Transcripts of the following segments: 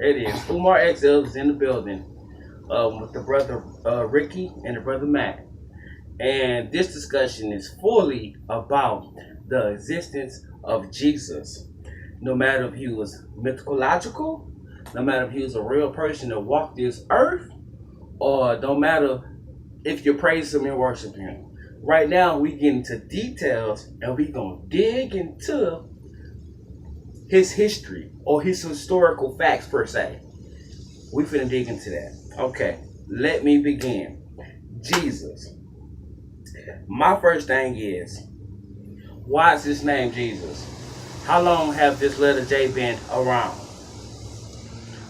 It is. Umar XL is in the building with the brother Ricky and the brother Matt. And this discussion is fully about the existence of Jesus. No matter if he was mythological, no matter if he was a real person that walked this earth, or no matter if you praise him and worship him. Right now, we get into details and we gonna dig into his history or his historical facts per se. We finna dig into that. Okay, let me begin. Jesus. My first thing is, why is his name Jesus? How long have this letter J been around?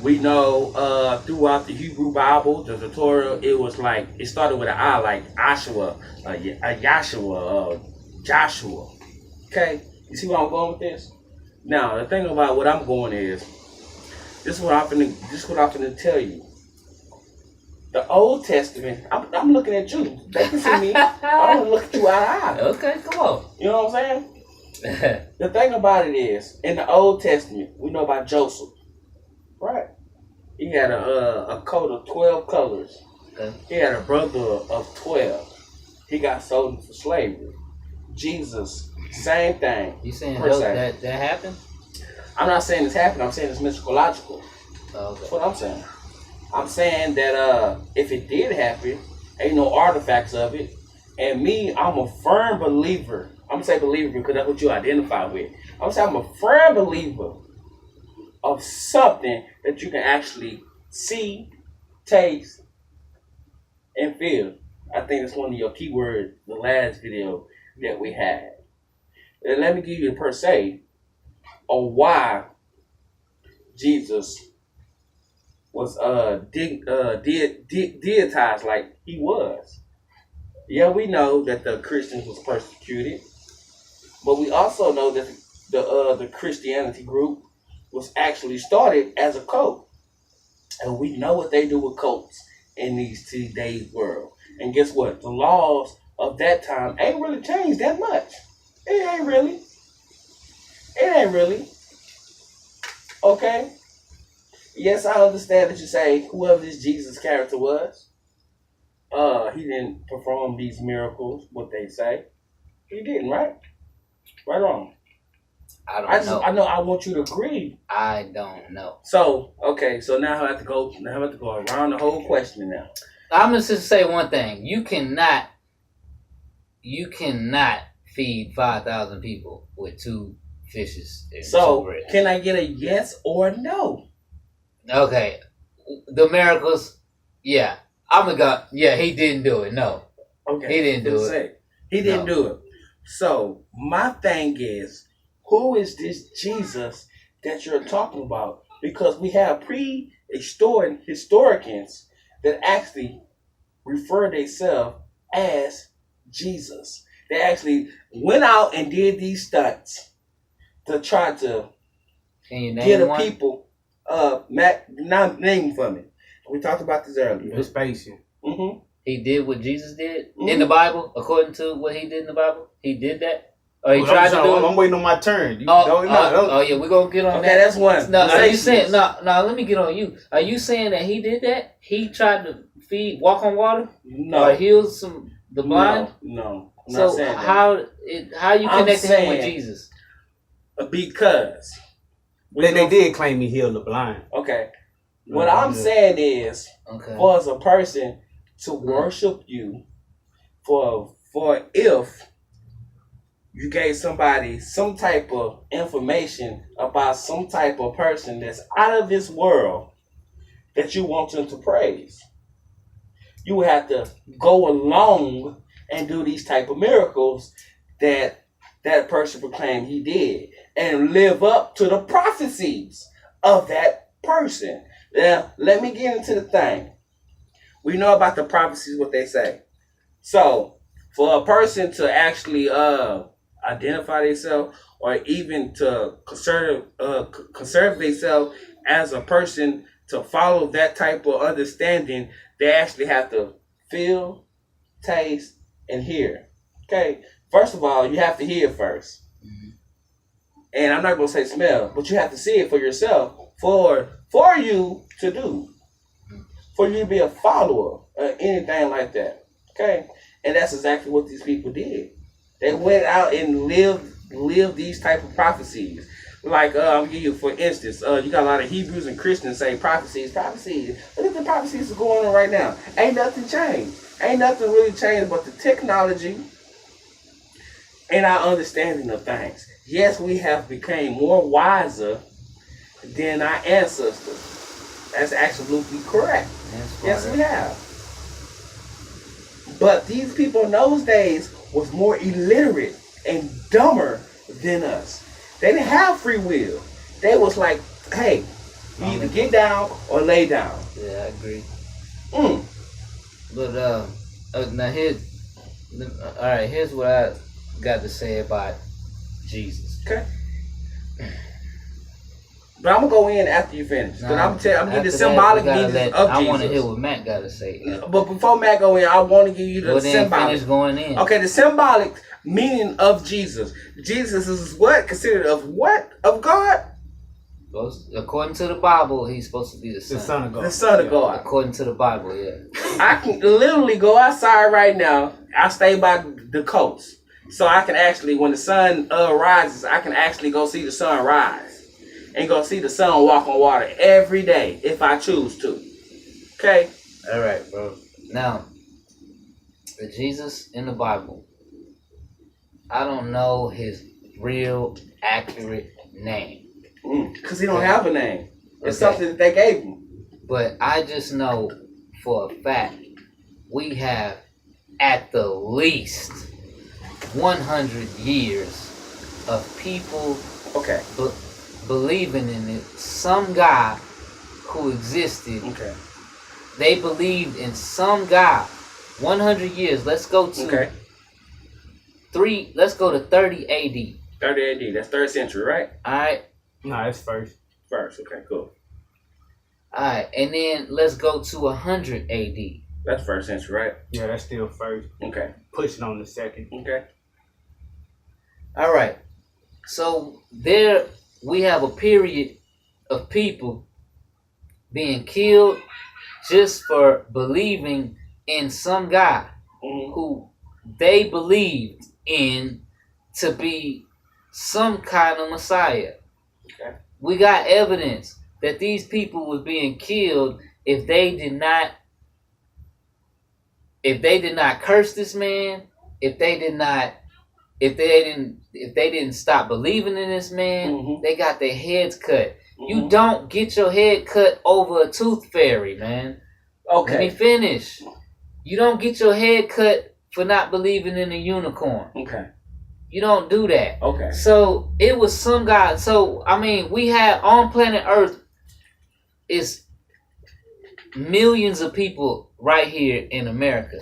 We know throughout the Hebrew Bible, the Torah, it started with an I, like Joshua, Joshua. Okay, you see where I'm going with this? Now, the thing about what I'm going is, this is what I'm finna tell you. The Old Testament, I'm looking at you. They can see me. I don't look at you eye to eye. Okay, come on. You know what I'm saying? The thing about it is, in the Old Testament, we know about Joseph. Right. He had a coat of 12 colors. Okay. He had a brother of 12. He got sold into slavery. Jesus, same thing. You saying that happened? I'm not saying this happened. I'm saying it's mythological. Oh, okay. That's what I'm saying. I'm saying that if it did happen, ain't no artifacts of it. And me, I'm a firm believer. I'm going to say believer because that's what you identify with. I'm going to say I'm a firm believer of something that you can actually see, taste, and feel. I think that's one of your keywords, the last video that we had. And let me give you per se on why Jesus was deitized like he was. Yeah, we know that the Christians was persecuted, but we also know that the Christianity group was actually started as a cult. And we know what they do with cults in these today's world. And guess what? The laws of that time ain't really changed that much. It ain't really. Okay? Yes, I understand that you say whoever this Jesus character was, he didn't perform these miracles, what they say. He didn't, right? Right or wrong? I don't know. I want you to agree. I don't know. So, okay, so now I have to go around the whole question now. I'm gonna just say one thing. You cannot feed 5,000 people with 2 fishes and 2 bread. Can I get a yes or no? Okay. The miracles, yeah. I'm gonna go, yeah, he didn't do it. No. Okay. He didn't do it. He didn't do it. So, my thing is, who is this Jesus that you're talking about? Because we have historians that actually refer themselves as Jesus. They actually went out and did these stunts to try to get the people. Matt, now name for me. We talked about this earlier. Vespasian. Mm-hmm. He did what Jesus did in the Bible, according to what he did in the Bible. He did that. Or he tried to do it. I'm waiting on my turn. Yeah, we're gonna get on that. Okay, that's one. No, are you saying no? Let me get on you. Are you saying that he did that? He tried to walk on water? No. Or heal the blind? No. I'm so not saying how you connected him with Jesus? Because they did claim he healed the blind. Okay. What I'm saying is, for as a person to worship you, for if you gave somebody some type of information about some type of person that's out of this world that you want them to praise, you would have to go along and do these type of miracles that person proclaimed he did and live up to the prophecies of that person. Now, let me get into the thing. We know about the prophecies, what they say. So, for a person to actually identify themselves or even to conserve themselves as a person to follow that type of understanding, they actually have to feel, taste, and hear. Okay? First of all, you have to hear first. And I'm not gonna say smell, but you have to see it for yourself for you to do. For you to be a follower or anything like that. Okay? And that's exactly what these people did. They went out and lived these type of prophecies. Like, I'm gonna give you, for instance, you got a lot of Hebrews and Christians say prophecies. Look at the prophecies that's going on right now. Ain't nothing changed. Ain't nothing really changed but the technology and our understanding of things. Yes, we have become more wiser than our ancestors. That's absolutely correct. Yes, we have. But these people in those days was more illiterate and dumber than us. They didn't have free will. They was like, hey, you either get down or lay down. Yeah, I agree. But now here's what I got to say about Jesus. Okay. But I'm gonna go in after you finish. I'm getting the symbolic meaning of Jesus. I want to hear what Matt got to say. But before Matt go in, I want to give you the symbolic. Finish going in. Okay, the symbolic meaning of Jesus. Jesus is what? Considered of what? Of God? According to the Bible, he's supposed to be the Son of God. The Son of God. According to the Bible, yeah. I can literally go outside right now. I stay by the coast. So I can actually, when the sun rises, I can actually go see the sun rise. And go see the sun walk on water every day if I choose to. Okay? All right, bro. Now, the Jesus in the Bible, I don't know his real, accurate name. Because he don't have a name. It's something that they gave him. But I just know for a fact we have at the least 100 years of people believing in it. Some guy who existed. Okay. They believed in some guy. 100 years. Let's go to Let's go to 30 AD. 30 AD. That's 3rd century, right? All right. No, it's first. First. Okay, cool. All right, and then let's go to 100 AD. That's 1st century, right? Yeah, that's still first. Okay. Pushing on the second. Okay. All right. So there we have a period of people being killed just for believing in some guy who they believed in to be some kind of Messiah. Okay. We got evidence that these people was being killed if they did not curse this man, if they didn't stop believing in this man, they got their heads cut. You don't get your head cut over a tooth fairy, man. Okay. Let me finish. You don't get your head cut for not believing in a unicorn. Okay. You don't do that. Okay. So it was some guy. So I mean, we had on planet Earth is millions of people right here in America.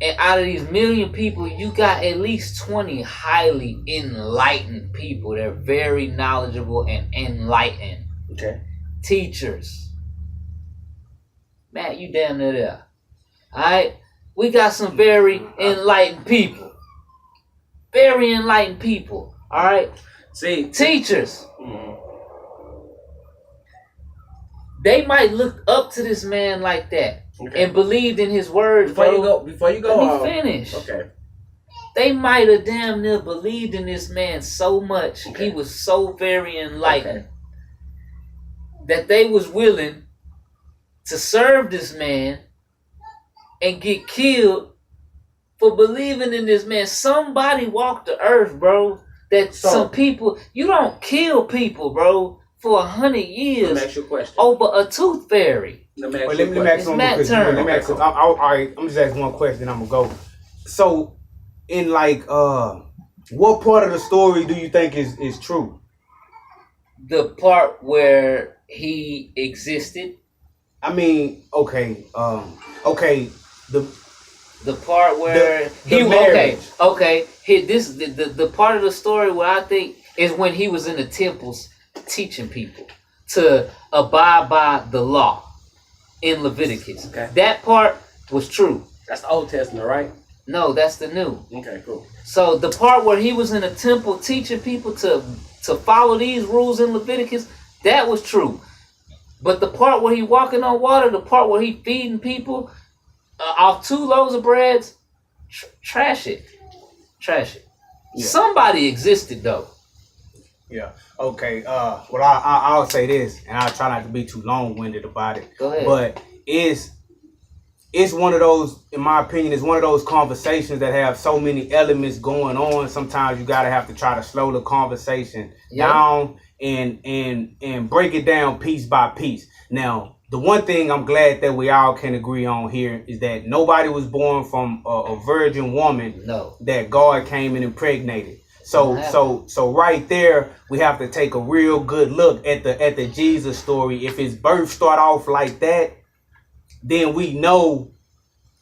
And out of these million people, you got at least 20 highly enlightened people. They're very knowledgeable and enlightened. Okay. Teachers. Matt, you damn near there. Alright? We got some very enlightened people. Very enlightened people. Alright? See. Teachers. They might look up to this man like that. Okay. And believed in his words. Before you go, let me finish. Okay. They might have damn near believed in this man so much. He was so very enlightened that they was willing to serve this man and get killed for believing in this man. Somebody walked the earth, bro. Some people, you don't kill people, bro, for 100 years. Let me ask you a question. Over a tooth fairy. Let me ask one more question. I'm just asking one question, then I'm gonna go. So, in like, what part of the story do you think is true? The part where he existed. I mean, the part where the part of the story where I think is when he was in the temples teaching people to abide by the law in Leviticus. Okay. That part was true. That's the Old Testament, right? No, that's the new. Okay, cool. So the part where he was in the temple teaching people to follow these rules in Leviticus, that was true. But the part where he walking on water, the part where he feeding people off 2 loaves of bread, trash it. Yeah. Somebody existed though. Yeah. Okay. Well, I'll say this, and I'll try not to be too long-winded about it. Go ahead. But it's one of those, in my opinion, it's one of those conversations that have so many elements going on. Sometimes you gotta have to try to slow the conversation down and break it down piece by piece. Now, the one thing I'm glad that we all can agree on here is that nobody was born from a virgin woman. No. That God came and impregnated. So right there, we have to take a real good look at the Jesus story. If his birth start off like that, then we know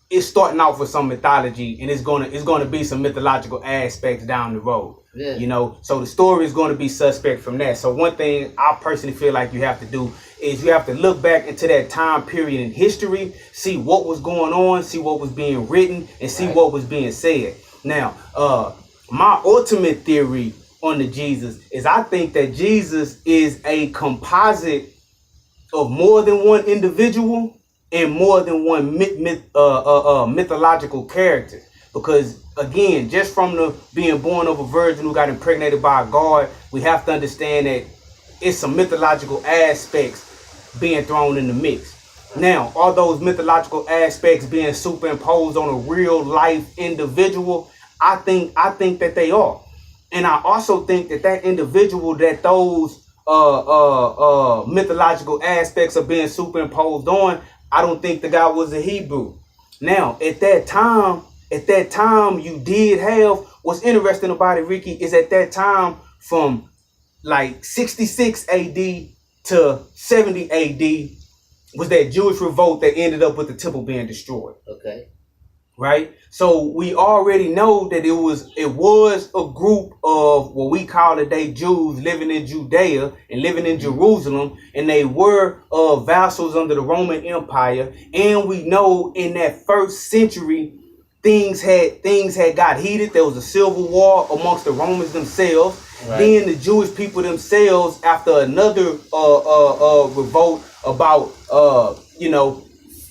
it's starting off with some mythology, and it's gonna be some mythological aspects down the road. Yeah. You know, so the story is going to be suspect from that. So one thing I personally feel like you have to do is you have to look back into that time period in history, see what was going on, see what was being written, and see what was being said. Now, my ultimate theory on the Jesus is I think that Jesus is a composite of more than one individual and more than one mythological character. Because again, just from the being born of a virgin who got impregnated by God, we have to understand that it's some mythological aspects being thrown in the mix. Now, are those mythological aspects being superimposed on a real life individual? I think that they are. And I also think that individual that those mythological aspects are being superimposed on, I don't think the guy was a Hebrew. Now, at that time, you did have, what's interesting about it, Ricky, is at that time from like 66 AD to 70 AD was that Jewish revolt that ended up with the temple being destroyed. Okay. Right? So we already know that it was a group of what we call today Jews living in Judea and living in Jerusalem, and they were vassals under the Roman Empire. And we know in that first century, things had got heated. There was a civil war amongst the Romans themselves. Right. Then the Jewish people themselves, after another revolt about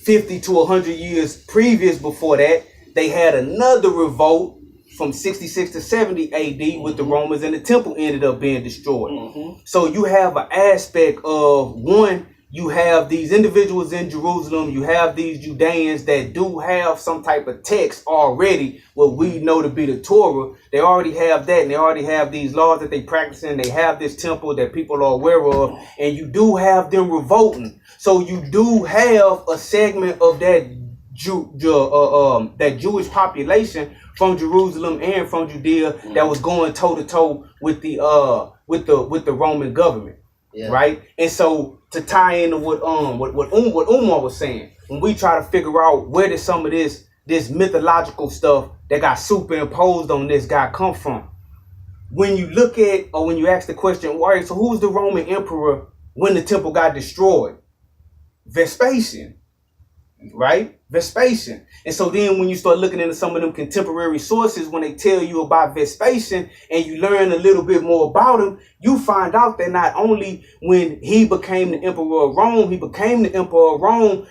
50 to 100 years previous before that, they had another revolt from 66 to 70 AD with the Romans, and the temple ended up being destroyed. So you have an aspect of, one, you have these individuals in Jerusalem, you have these Judeans that do have some type of text already, what we know to be the Torah. They already have that, and they already have these laws that they practice in. They have this temple that people are aware of, and you do have them revolting. So you do have a segment of that that Jewish population from Jerusalem and from Judea that was going toe to toe with the Roman government. Yeah. Right? And so to tie into what Umar was saying, when we try to figure out where did some of this mythological stuff that got superimposed on this guy come from, when you look at, or when you ask the question, all right, so who was the Roman emperor when the temple got destroyed? Vespasian, right? Vespasian. And so then when you start looking into some of them contemporary sources, when they tell you about Vespasian and you learn a little bit more about him, you find out that not only when he became the emperor of Rome, he became the emperor of Rome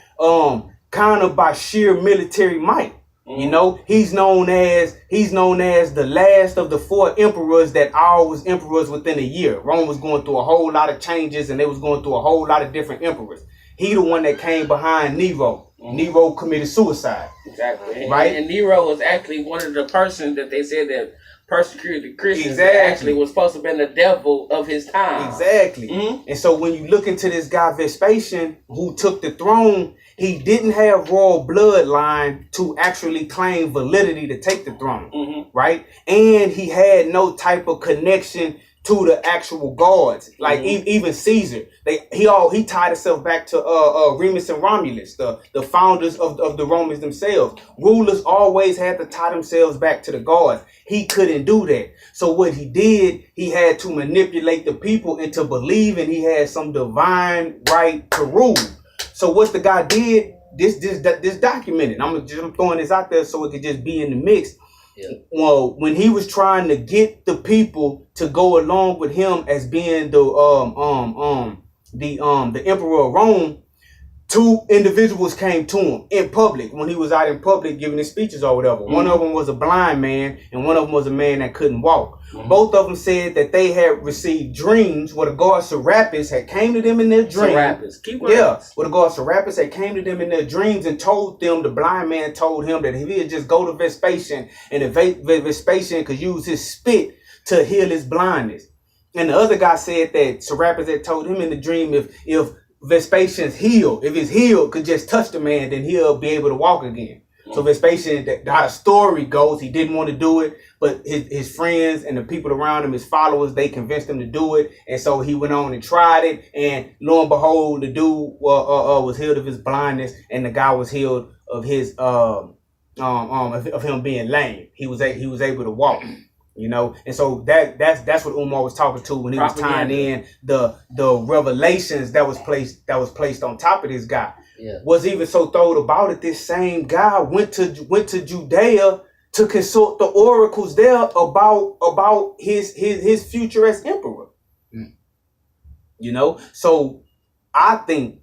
kind of by sheer military might. You know, he's known as the last of the 4 emperors that all was emperors within a year. Rome was going through a whole lot of changes, and they was going through a whole lot of different emperors. He the one that came behind Nero. Nero committed suicide. Exactly. Right? And Nero was actually one of the persons that they said that persecuted the Christians. Exactly. That actually was supposed to have been the devil of his time. Exactly. And so when you look into this guy Vespasian who took the throne, he didn't have royal bloodline to actually claim validity to take the throne. Right? And he had no type of connection to the actual gods, like even Caesar. He tied himself back to Remus and Romulus, the founders of the Romans themselves. Rulers always had to tie themselves back to the gods. He couldn't do that. So what he did, he had to manipulate the people into believing he had some divine right to rule. So what the guy did this documented. I'm throwing this out there so it could just be in the mix. Yeah. Well, when he was trying to get the people to go along with him as being the emperor of Rome, two individuals came to him in public when he was out in public giving his speeches or whatever. Mm-hmm. One of them was a blind man and one of them was a man that couldn't walk. Mm-hmm. Both of them said that they had received dreams where the god Serapis had came to them in their dreams. Serapis. Where the god Serapis had came to them in their dreams and told them, the blind man told him that if he would just go to Vespasian and if Vespasian could use his spit to heal his blindness. And the other guy said that Serapis had told him in the dream if Vespasian's healed, if he's healed, could just touch the man, then he'll be able to walk again. Mm-hmm. So Vespasian, how the story goes, he didn't want to do it, but his friends and the people around him, his followers, they convinced him to do it. And so he went on and tried it. And lo and behold, the dude was healed of his blindness, and the guy was healed of his of him being lame. He was able to walk. You know, and so that's what Umar was talking to when he was tying in the revelations that was placed on top of this guy. Yeah. Was even so told about it. This same guy went to Judea to consult the oracles there about his future as emperor. Mm. You know, so I think,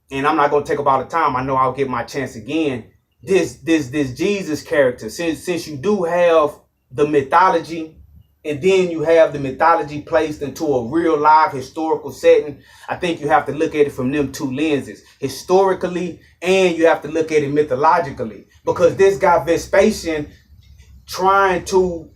and I'm not gonna take up all the time. I know I'll get my chance again. This Jesus character, since you do have the mythology, and then you have the mythology placed into a real live historical setting, I think you have to look at it from them two lenses, historically, and you have to look at it mythologically, because this guy Vespasian trying to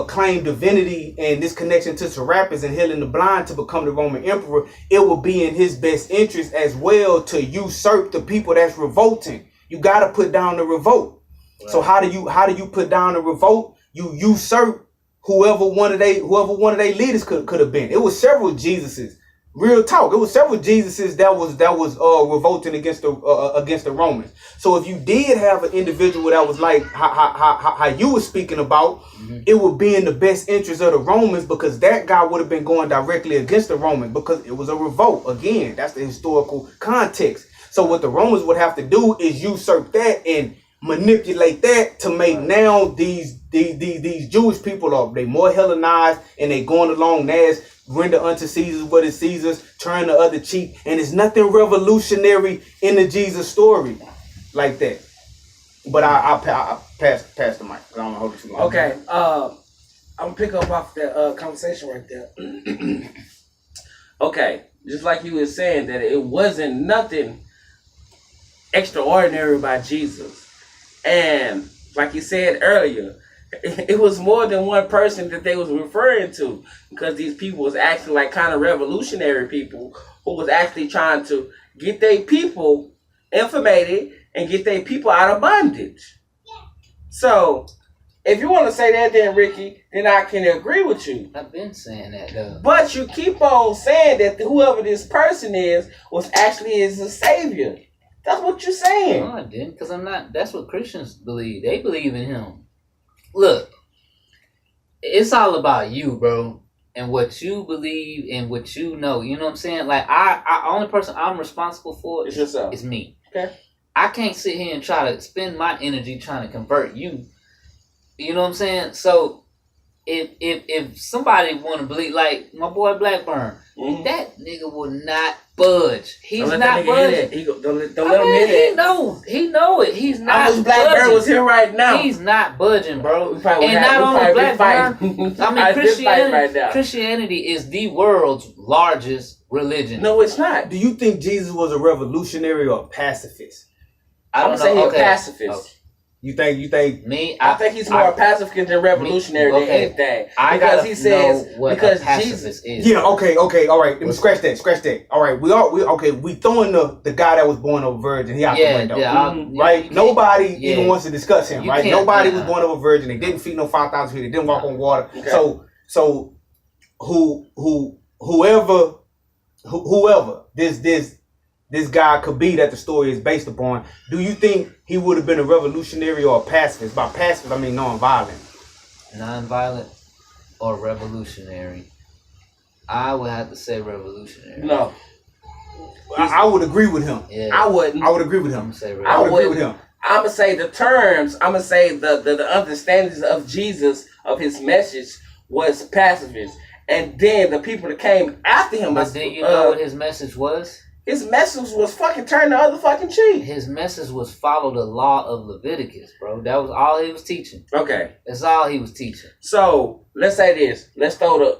claim divinity and this connection to Serapis and healing the blind to become the Roman emperor, it will be in his best interest as well to usurp the people that's revolting. You got to put down the revolt. Right. So how do you put down the revolt? You usurp whoever one of they leaders could have been. It was several Jesuses. Real talk. It was several Jesuses that was revolting against the Romans. So if you did have an individual that was like how you were speaking about, mm-hmm. It would be in the best interest of the Romans, because that guy would have been going directly against the Romans because it was a revolt. Again, that's the historical context. So what the Romans would have to do is usurp that and manipulate that to make now these Jewish people are they more Hellenized, and they going along as render unto Caesar what is Caesar's, turn the other cheek, and it's nothing revolutionary in the Jesus story like that. But I'll pass the mic. I don't want to hold it too long. Okay, I'm gonna pick up off that conversation right there. Okay, just like you were saying that it wasn't nothing extraordinary about Jesus. And like you said earlier, it was more than one person that they was referring to, because these people was actually like kind of revolutionary people who was actually trying to get their people informated and get their people out of bondage. So if you want to say that, then Ricky, then I can agree with you. I've been saying that though. But you keep on saying that whoever this person was actually is a savior. That's what you're saying. No, I didn't, because I'm not. That's what Christians believe. They believe in him. Look, it's all about you, bro, and what you believe and what you know. You know what I'm saying? Like, I only person I'm responsible for is yourself. It's me. Okay. I can't sit here and try to spend my energy trying to convert you. You know what I'm saying? So, if somebody want to believe, like my boy Blackburn, mm-hmm. That nigga will not budge. He's not budging. Don't let him hear that. He know it. He's not. I wish Blackburn was here right now. He's not budging, bro. And not only Blackburn. I mean, Christianity is the world's largest religion. No, it's not. Do you think Jesus was a revolutionary or a pacifist? I don't say he's a pacifist. Okay. You think me? I think he's more pacifist than revolutionary than anything. Because he says because Jesus is. Yeah, okay, all right. Scratch that. All right, we throwing the guy that was born of a virgin. He out the window. Right? Nobody even wants to discuss him, right? Nobody was born of a virgin. They didn't feed no 5,000 people. They didn't walk on water. Okay. So whoever this guy could be that the story is based upon, do you think he would have been a revolutionary or a pacifist? By pacifist, I mean non-violent. Non-violent or revolutionary? I would have to say revolutionary. No. I would agree with him. Yeah. I wouldn't. I would agree with him. I would agree with him. I'm gonna say the terms. I'm gonna say the understandings of Jesus, of his message, was pacifist, and then the people that came after him. But then you know what his message was? His message was fucking turn the other fucking cheek. His message was follow the law of Leviticus, bro. That was all he was teaching. Okay. That's all he was teaching. So, let's say this. Let's throw the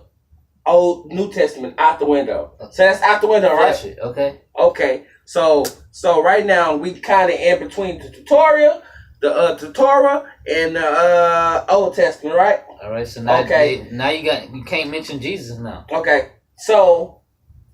Old New Testament out the window. So that's out the window, right? Shit. Okay. Okay. So right now we kind of in between the Torah, the Torah, and the Old Testament, right? All right. So now, now you can't mention Jesus now. Okay. So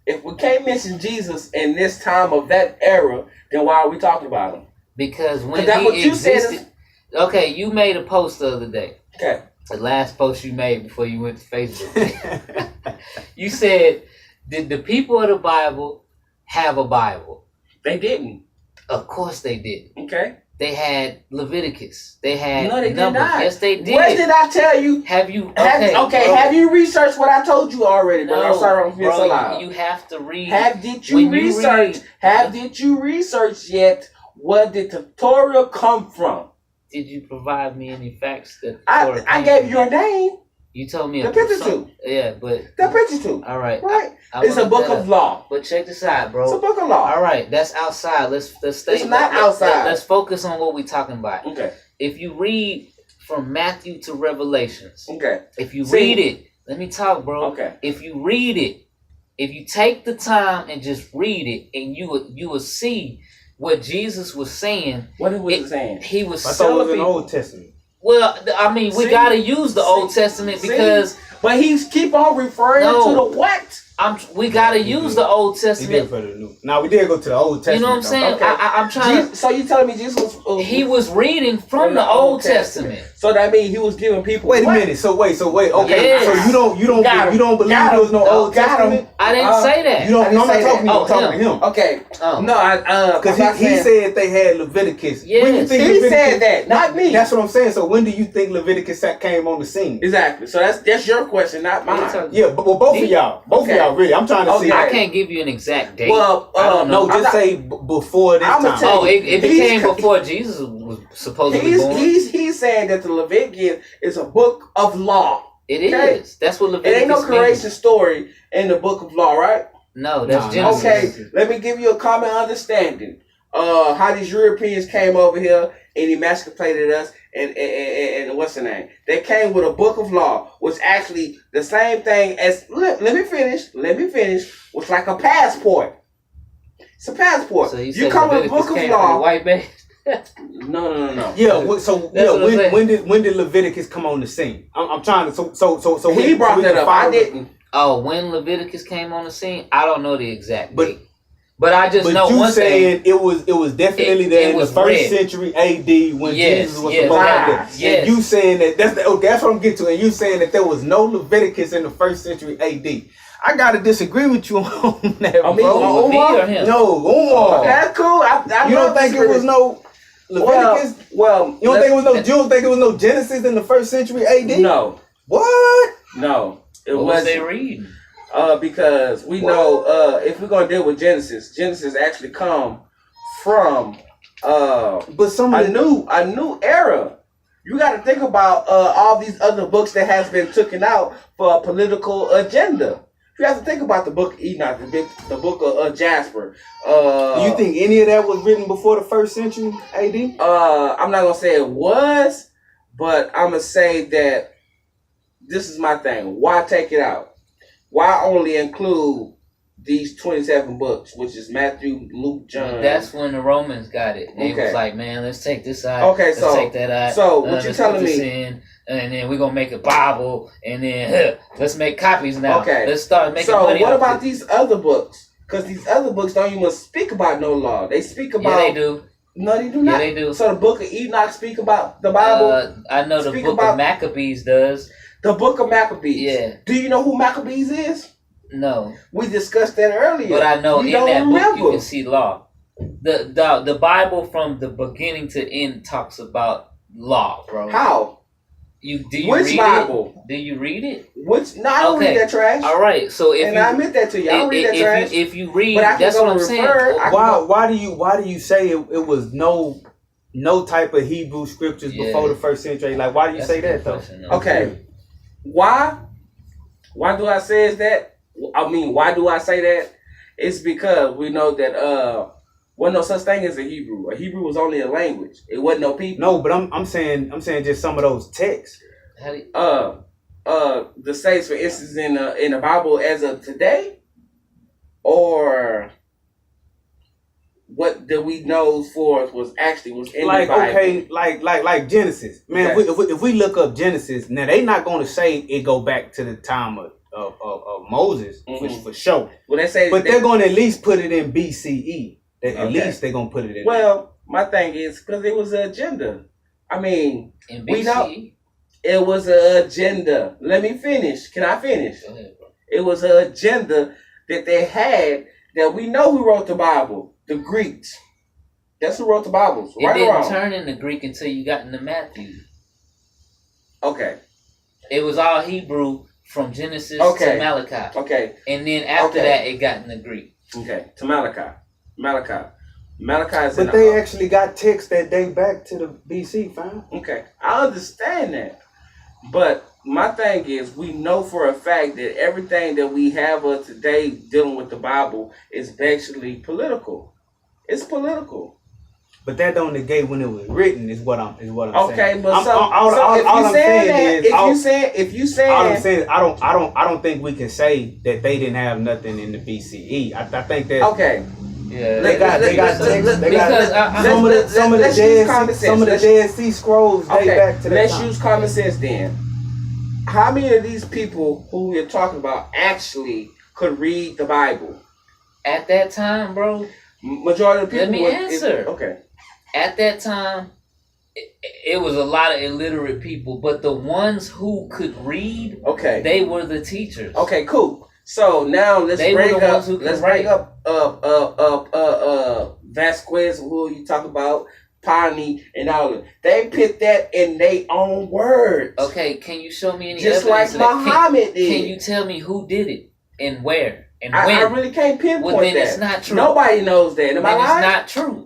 if we can't mention Jesus in this time of that era, then why are we talking about him? Because when he existed, okay, you made a post the other day. Okay. The last post you made before you went to Facebook. You said, did the people of the Bible have a Bible? They didn't. Of course they did. Okay. They had Leviticus. They had Numbers. Not. Yes, they did. What did I tell you? Have you? Okay. Have you researched what I told you already? No, I'm sorry, I'm being so loud. You have to read. Did you research yet? Where did the Torah come from? Did you provide me any facts that I gave you a name? You told me the Pentateuch. Yeah, but the Pentateuch. All right, right. It's a book of law. But check this out, bro. It's a book of law. All right, that's outside. Let's stay. It's not outside. Let's focus on what we're talking about. Okay. If you read from Matthew to Revelations, okay. If you read it, let me talk, bro. Okay. If you read it, if you take the time and just read it, and you will see what Jesus was saying. What was he saying? He was. I thought it was in the Old Testament. Well, I mean, we gotta use the Old Testament because. But he's keep on referring to the what? We gotta use the Old Testament. Now we did go to the Old Testament. You know what I'm saying? Okay. I'm trying. So you telling me Jesus was? He was reading from the Old Testament. So that means he was giving people. Wait a minute. So wait. Okay. Yes. So you don't believe there was no Old Testament? I didn't say that. You don't. No, I'm not talking to you. I'm talking to him. Okay. No, because he said they had Leviticus. Yes. When you think he said that, not me. That's what I'm saying. So when do you think Leviticus came on the scene? Exactly. So that's your question, not mine. Yeah, but both of y'all, really. I'm trying to see. I can't give you an exact date. Well, I don't know. Just say before this time. Oh, it became before Jesus was supposedly born. He's saying that the Leviticus is a book of law. It is. That's what Leviticus means. It ain't no creation story in the book of law, right? No, that's Genesis. Okay, let me give you a common understanding. How these Europeans came over here and emasculated us and what's the name? They came with a book of law, which actually the same thing as let me finish. Was like a passport. It's a passport. So you come with a book of law. White man. No. Yeah. So when did Leviticus come on the scene? I'm trying to. So he brought that up. I didn't. Oh, when Leviticus came on the scene, I don't know the exact date. But I just know you one saying thing. It was definitely there in the first century AD when Jesus was supposed to have. Yes. You saying that's what I'm getting to, and you saying that there was no Leviticus in the first century AD. I gotta disagree with you on that, bro. Omar or him? No, Omar. That's cool. You don't think it was no Leviticus? Well, you don't think it was no Genesis in the first century AD? No. What? No. What was they reading? Because we know if we're gonna deal with Genesis actually come from but some a new era. You got to think about all these other books that has been taken out for a political agenda. You have to think about the book of Enoch, the book of Jasper. Do you think any of that was written before the first century AD? I'm not gonna say it was, but I'm gonna say that this is my thing. Why take it out? Why only include these 27 books, which is Matthew, Luke, John? That's when the Romans got it. They was like, man, let's take this out. Okay, let's take that out. So what you telling me? And then we're gonna make a Bible, and then let's make copies now. Okay, let's start making money. So what about these other books? Because these other books don't even speak about no law. They speak about. Yeah, they do. No, they do not. Yeah, they do. So the book of Enoch speak about the Bible. I know the book of Maccabees does. The book of Maccabees. Yeah. Do you know who Maccabees is? No. We discussed that earlier. But I know in that book you can see law. The Bible from the beginning to end talks about law, bro. How? Which Bible? Do you read it? Which? No, I don't read that trash. All right, so if I admit that to you, I don't read that trash. If you read, that's what I'm saying. Why do you say it was no type of Hebrew scriptures before the first century? Like, why do you say that though? Okay, why? Why do I say that? I mean, why do I say that? It's because we know that wasn't no such thing as a Hebrew. A Hebrew was only a language. It wasn't no people. No, but I'm saying just some of those texts. The saints, for instance, in the Bible as of today, or what that we know for was in like, the Bible. Okay, like Genesis. Man, okay. if we look up Genesis, now they not going to say it go back to the time of Moses, for sure. Well, they say, but they're going to at least put it in BCE. At least they're going to put it in. Well, my thing is because it was an agenda. I mean, in we know it was an agenda. Let me finish. Can I finish? Go ahead, bro. It was an agenda that they had that we know who wrote the Bible. The Greeks. That's who wrote the Bibles. It didn't turn into Greek until you got into Matthew. Okay. It was all Hebrew from Genesis to Malachi. Okay. And then after that, it got into Greek. Okay. To Malachi is but they actually got texts that date back to the BC, fam. Okay. I understand that. But my thing is, we know for a fact that everything that we have today dealing with the Bible is basically political. It's political. But that don't negate when it was written. Is what I'm saying. Okay, but if you saying I don't think we can say that they didn't have nothing in the BCE. I think that okay. Yeah, they got some of the Dead Sea Scrolls date back to that Let's time. use common sense then. How many of these people who we're talking about actually could read the Bible? At that time, bro. Majority of people. Let me answer. Okay. At that time, it was a lot of illiterate people, but the ones who could read, they were the teachers. Okay, cool. So now let's bring up Vasquez, who you talk about, Pani, and all of them. They put that in their own words. Okay, can you show me any just evidence? Just like Muhammad did. Can you tell me who did it and where and when? I really can't pinpoint well, then that. It's not true. Nobody knows that. Am I lying? It's not true.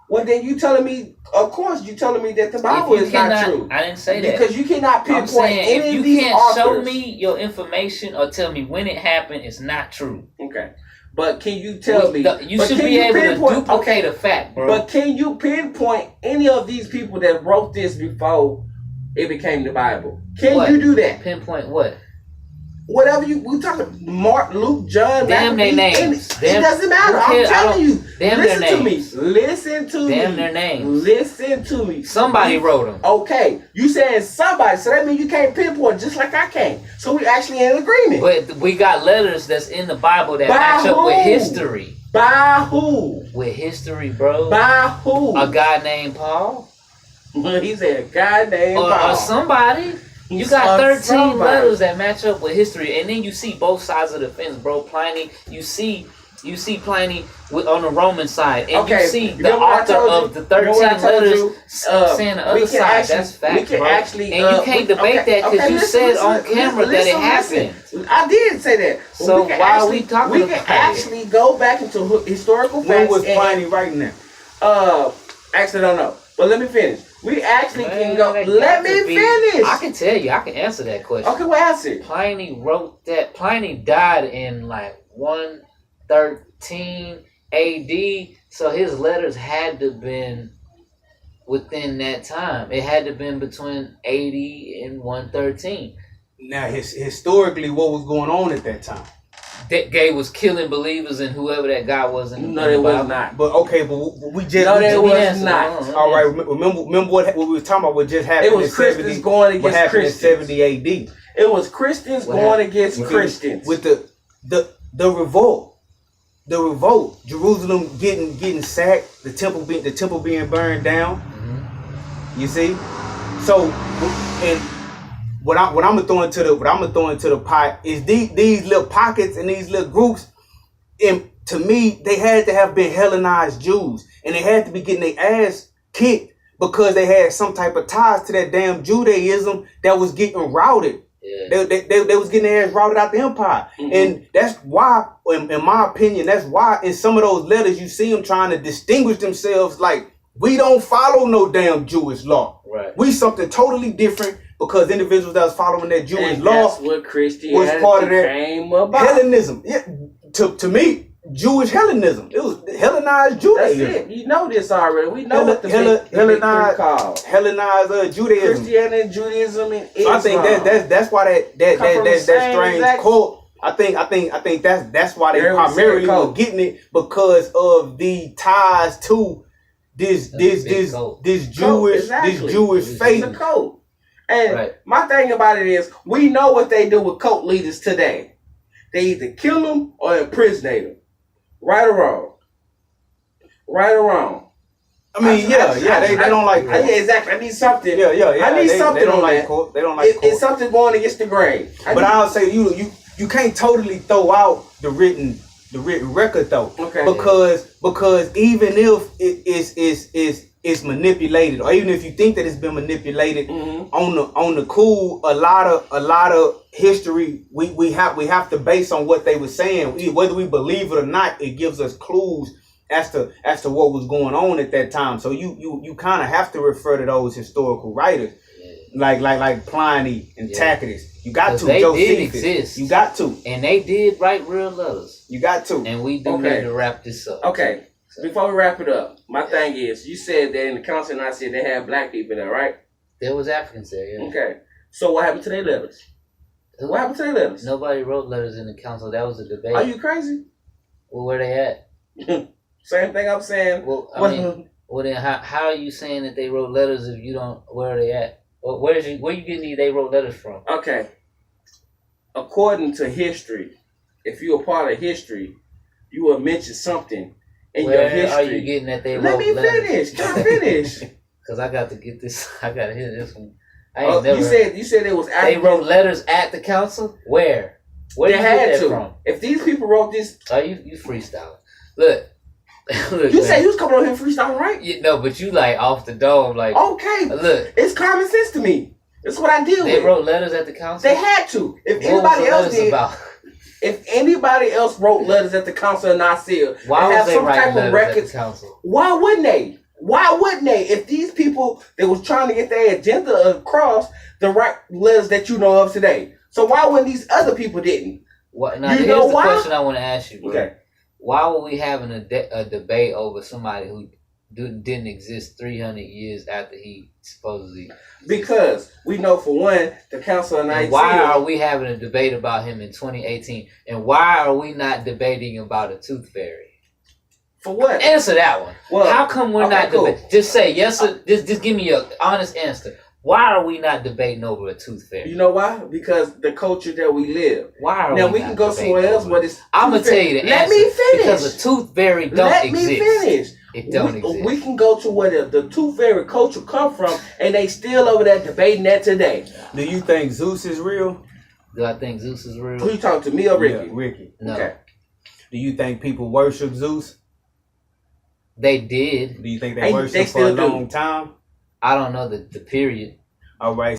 Well, then you telling me, of course, you telling me that the Bible is not true. I didn't say that. Because you cannot pinpoint any of these authors. If you can't show me your information or tell me when it happened, it's not true. Okay. But can you tell me? You should be able to duplicate a fact, bro. But can you pinpoint any of these people that wrote this before it became the Bible? Can you do that? Pinpoint what? Whatever we talking, Mark, Luke, John, damn their names. It doesn't matter. I'm telling you. Listen to me. Listen to me. Damn their names. Listen to me. Somebody wrote them. Okay, you saying somebody, so that means you can't pinpoint just like I can. So we actually in agreement. But we got letters that's in the Bible that match up with history. By who? With history, bro. By who? A guy named Paul. He said a guy named Paul. Or somebody. You got 13 letters that match up with history, and then you see both sides of the fence, bro. Pliny, you see Pliny on the Roman side, and you see the author of the 13 letters saying the other side. That's fact, bro. And you can't debate that because you said on camera that it happened. I did say that. So why are we talking about it? We can actually go back into historical facts. When was Pliny writing that? Actually, I don't know. But let me finish. We actually can go. Let me finish. I can tell you. I can answer that question. Okay, well, answer. Pliny wrote that. Pliny died in like 113 AD. So his letters had to have been within that time. It had to have been between 80 and 113. Now, historically, what was going on at that time? That guy was killing believers and whoever that guy was. No, it was not. But okay, but we just... No, it was not. All right, remember what we were talking about, what just happened in 70... It was Christians going against Christians. What happened in 70 AD. It was Christians going against Christians. With the revolt. The revolt. Jerusalem getting sacked, the temple being burned down. Mm-hmm. You see? So, and... What I'm gonna throw into the pot is these little pockets and these little groups. And to me, they had to have been Hellenized Jews, and they had to be getting their ass kicked because they had some type of ties to that damn Judaism that was getting routed. Yeah. They was getting their ass routed out the empire. Mm-hmm. And that's why, in my opinion, that's why in some of those letters you see them trying to distinguish themselves like, we don't follow no damn Jewish law. Right. We something totally different because individuals that was following that Jewish law that's what Christianity was part of that came about. Hellenism. Yeah, to me, Jewish Hellenism. It was Hellenized Judaism. That's it. You know this already. We know what the Hellenized Judaism. Christianity and Judaism and Islam. So I think that's why that strange cult. I think that's why they primarily were getting it because of the ties to this Jewish faith. It's a cult. And my thing about it is, we know what they do with cult leaders today. They either kill them or impersonate them. Right or wrong? Right or wrong? I mean, they don't like cult. Yeah, exactly. I need something. Yeah. I need something. They don't like cult. They don't like cult. It's something going against the grain. But I'll say you can't totally throw out the written record though. Okay. Because even if it's manipulated, or even if you think that it's been manipulated, mm-hmm. on the cool, a lot of history we have to base on what they were saying. Whether we believe it or not, it gives us clues as to what was going on at that time. So you kind of have to refer to those historical writers, like Pliny and Tacitus. You got to. They Josephus. did exist. You got to. And they did write real letters. You got to. And we do need to wrap this up. Okay. So, before we wrap it up, my thing is, you said that in the council, and I said they had black people there, right? There was Africans there, yeah. Okay. So what happened to their letters? What happened to their letters? Nobody wrote letters in the council. That was a debate. Are you crazy? Well, where they at? Same thing I'm saying. Well, then how are you saying that they wrote letters if you don't? Where are they at? Well, where you getting they wrote letters from? Okay. According to history, if you're a part of history, you will mention something in your history. Where are you getting that they Let wrote letters? me finish. Can I finish? Because I got to get this. I got to hear this one. You said it was African. They wrote letters at the council? Where? Where they had to. From? If these people wrote this... Oh, you freestyling. Look, you say you was coming on here freestyling, right? Yeah, no, but you like off the dome, like... Okay. Look. It's common sense to me. That's what I deal with. They wrote letters at the council? They had to. If anybody else did... If anybody else wrote letters at the council of Nicaea, why would they write letters at the council? Why wouldn't they? Why wouldn't they? If these people that was trying to get their agenda across, the right letters that you know of today. So why wouldn't these other people didn't? Now, here's the question I want to ask you, bro. Okay. Why were we having a debate over somebody who didn't exist 300 years after he supposedly... Because we know, for one, the Council of Nicaea... Why are we having a debate about him in 2018? And why are we not debating about a tooth fairy? For what? Answer that one. Well, how come we're not debating? Just say yes or... Just give me an honest answer. Why are we not debating over a tooth fairy? You know why? Because the culture that we live. Why are now we can go somewhere else, but it's... I'm going to tell you the answer. Let me finish. Because a tooth fairy don't exist. Let me finish. It don't exist. We can go to where the tooth fairy culture come from, and they still over there debating that today. Do you think Zeus is real? Do I think Zeus is real? Who you talking to, me or Ricky? Yeah, Ricky. No. Okay. Do you think people worship Zeus? They did. Do you think they worship for a long time? I don't know the period. All right.